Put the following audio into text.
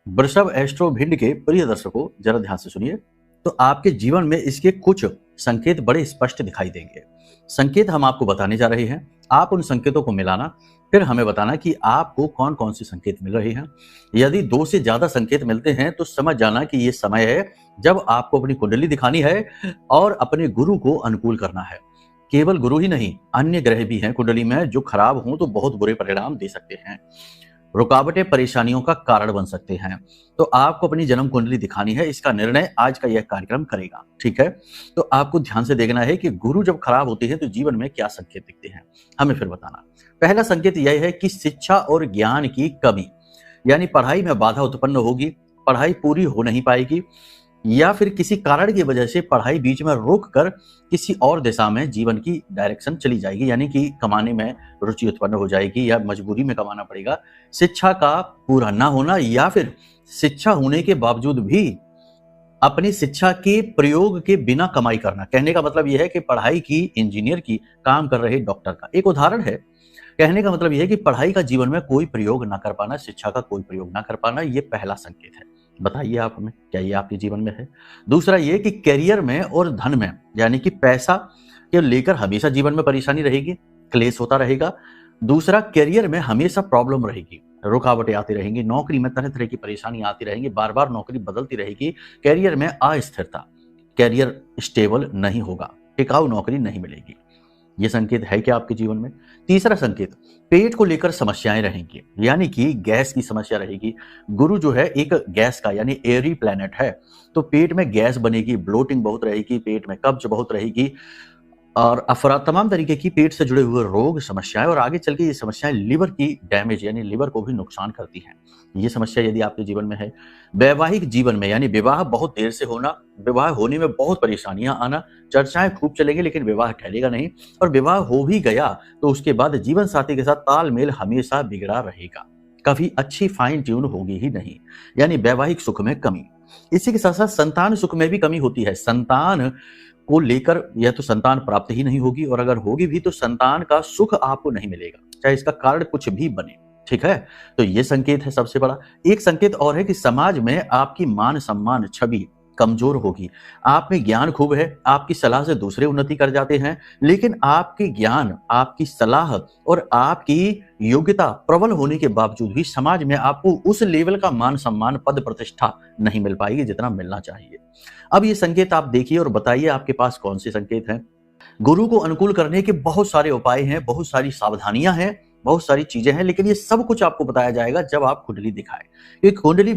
वृषभ एस्ट्रो भिंड के प्रिय दर्शकों, जरा ध्यान से सुनिए। तो आपके जीवन में इसके कुछ संकेत बड़े स्पष्ट दिखाई देंगे। संकेत हम आपको बताने जा रहे हैं, आप उन संकेतों को मिलाना, फिर हमें बताना कि आपको कौन कौन से संकेत मिल रहे हैं। यदि 2 से ज्यादा संकेत मिलते हैं तो समझ जाना कि ये समय है जब आपको अपनी कुंडली दिखानी है और अपने गुरु को अनुकूल करना है। केवल गुरु ही नहीं, अन्य ग्रह भी हैं कुंडली में जो खराब हों तो बहुत बुरे परिणाम दे सकते हैं, रुकावटें परेशानियों का कारण बन सकते हैं। तो आपको अपनी जन्म कुंडली दिखानी है, इसका निर्णय आज का यह कार्यक्रम करेगा। ठीक है, तो आपको ध्यान से देखना है कि गुरु जब खराब होते हैं तो जीवन में क्या संकेत दिखते हैं, हमें फिर बताना। पहला संकेत यह है कि शिक्षा और ज्ञान की कमी, यानी पढ़ाई में बाधा उत्पन्न होगी, पढ़ाई पूरी हो नहीं पाएगी, या फिर किसी कारण की वजह से पढ़ाई बीच में रोक कर किसी और दिशा में जीवन की डायरेक्शन चली जाएगी, यानी कि कमाने में रुचि उत्पन्न हो जाएगी या मजबूरी में कमाना पड़ेगा। शिक्षा का पूरा ना होना या फिर शिक्षा होने के बावजूद भी अपनी शिक्षा के प्रयोग के बिना कमाई करना। कहने का मतलब यह है कि पढ़ाई की, इंजीनियर की, काम कर रहे डॉक्टर का एक उदाहरण है। कहने का मतलब यह है कि पढ़ाई का जीवन में कोई प्रयोग ना कर पाना, शिक्षा का कोई प्रयोग ना कर पाना, ये पहला संकेत है। बताइए आप हमें, क्या ये आपके जीवन में है? दूसरा ये कि करियर में और धन में, यानी कि पैसा के लेकर हमेशा जीवन में परेशानी रहेगी, क्लेश होता रहेगा। दूसरा, करियर में हमेशा प्रॉब्लम रहेगी, रुकावटें आती रहेंगी, नौकरी में तरह तरह की परेशानी आती रहेंगी, बार बार नौकरी बदलती रहेगी, करियर में अस्थिरता, करियर स्टेबल नहीं होगा, टिकाऊ नौकरी नहीं मिलेगी। ये संकेत है क्या आपके जीवन में? तीसरा संकेत, पेट को लेकर समस्याएं रहेंगी, यानी कि गैस की समस्या रहेगी। गुरु जो है एक गैस का यानी एयरी प्लैनेट है, तो पेट में गैस बनेगी, ब्लोटिंग बहुत रहेगी, पेट में कब्ज बहुत रहेगी और तमाम तरीके की पेट से जुड़े हुए रोग, समस्याएं, और आगे चल के ये समस्याएं लिवर की डैमेज यानी लिवर को भी नुकसान करती हैं। ये समस्या यदि आपके जीवन में है। वैवाहिक जीवन में, यानी विवाह बहुत देर से होना, विवाह होने में बहुत परेशानियां आना, चर्चाएं खूब चलेंगी लेकिन विवाह ठहरेगा नहीं, और विवाह हो भी गया तो उसके बाद जीवन साथी के साथ तालमेल हमेशा बिगड़ा रहेगा, कभी अच्छी फाइन ट्यून होगी ही नहीं, यानी वैवाहिक सुख में कमी। इसी के साथ साथ संतान सुख में भी कमी होती है। संतान को लेकर या तो संतान प्राप्त ही नहीं होगी, और अगर होगी भी तो संतान का सुख आपको नहीं मिलेगा, चाहे इसका कारण कुछ भी बने। ठीक है, तो ये संकेत है सबसे बड़ा। एक संकेत और है कि समाज में आपकी मान सम्मान छवि कमजोर होगी। आप में ज्ञान खूब है, आपकी सलाह से दूसरे उन्नति कर जाते हैं, लेकिन आपके ज्ञान, आपकी सलाह और आपकी योग्यता प्रबल होने के बावजूद भी समाज में आपको उस लेवल का मान सम्मान, पद प्रतिष्ठा नहीं मिल पाएगी जितना मिलना चाहिए। अब ये संकेत आप देखिए और बताइए आपके पास कौन से संकेत हैं। गुरु को अनुकूल करने के बहुत सारे उपाय हैं, बहुत सारी सावधानियां हैं, बहुत सारी चीजें हैं, लेकिन ये सब कुछ आपको बताया जाएगा जब आप कुंडली दिखाएं। ये कुंडली